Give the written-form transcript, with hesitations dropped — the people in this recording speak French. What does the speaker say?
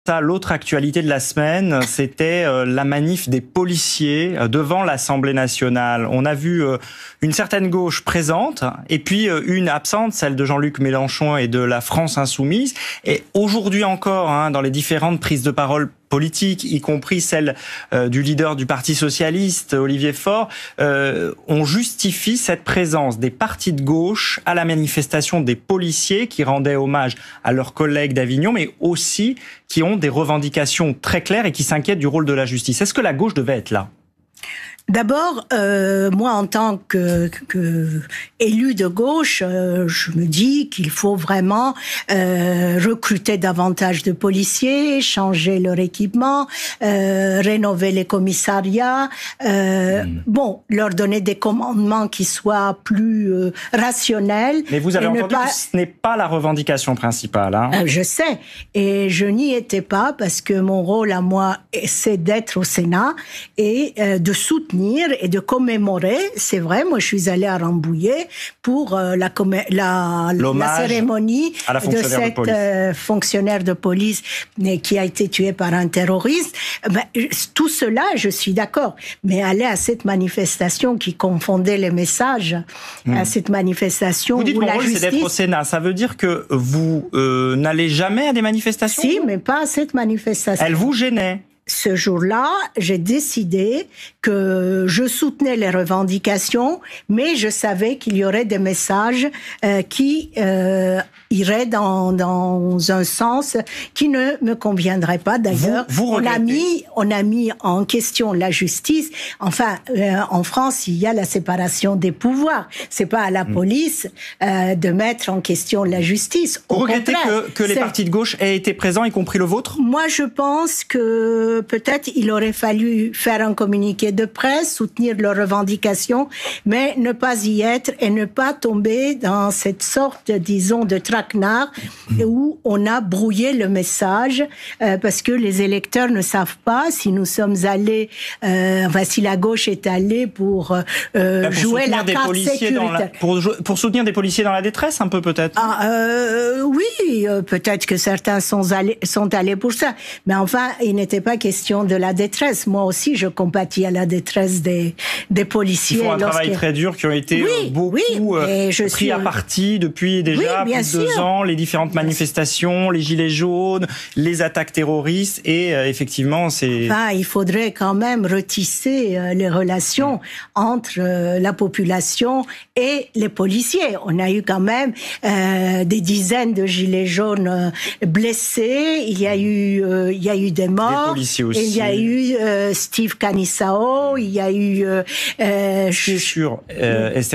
Ça, l'autre actualité de la semaine, c'était la manif des policiers devant l'Assemblée nationale. On a vu une certaine gauche présente et puis une absente, celle de Jean-Luc Mélenchon et de la France insoumise. Et aujourd'hui encore, dans les différentes prises de parole politiques, y compris celle du leader du Parti socialiste, Olivier Faure, on justifie cette présence des partis de gauche à la manifestation des policiers qui rendaient hommage à leurs collègues d'Avignon, mais aussi qui ont des revendications très claires et qui s'inquiètent du rôle de la justice. Est-ce que la gauche devait être là ? D'abord, moi, en tant que élu de gauche, je me dis qu'il faut vraiment recruter davantage de policiers, changer leur équipement, rénover les commissariats, leur donner des commandements qui soient plus rationnels. Mais vous avez entendu que ce n'est pas la revendication principale. Je sais, et je n'y étais pas parce que mon rôle à moi, c'est d'être au Sénat et de soutenir et de commémorer. C'est vrai, moi je suis allée à Rambouillet pour la cérémonie de cette fonctionnaire de police qui a été tuée par un terroriste. Tout cela, je suis d'accord. Mais aller à cette manifestation qui confondait les messages, à cette manifestation vous dites où mon la rôle, justice... c'est d'être au Sénat. Ça veut dire que vous n'allez jamais à des manifestations ? Si, mais pas à cette manifestation. Elle vous gênait ? Ce jour-là, j'ai décidé que je soutenais les revendications, mais je savais qu'il y aurait des messages qui iraient dans un sens qui ne me conviendrait pas. D'ailleurs, on a mis en question la justice. Enfin, en France, il y a la séparation des pouvoirs. C'est pas à la police de mettre en question la justice. Vous regrettez que les partis de gauche aient été présents, y compris le vôtre ? Moi, je pense que peut-être il aurait fallu faire un communiqué de presse, soutenir leurs revendications, mais ne pas y être et ne pas tomber dans cette sorte, disons, de traquenard où on a brouillé le message parce que les électeurs ne savent pas si nous sommes allés, si la gauche est allée pour jouer la carte sécuritaire. Pour soutenir des policiers dans la détresse, un peu peut-être. Oui, peut-être que certains sont allés pour ça, mais enfin, il n'était pas question de la détresse. Moi aussi, je compatis à la détresse des policiers. Ils font un travail très dur, qui ont été beaucoup pris à partie depuis déjà plus de 2 ans, les différentes manifestations, les gilets jaunes, les attaques terroristes, et effectivement, c'est... il faudrait quand même retisser les relations entre la population et les policiers. On a eu quand même des dizaines de gilets jaunes blessés, il y a eu des morts. Des policiers aussi. Il y a eu Steve Canissao, il y a eu... Je suis sûr, Esther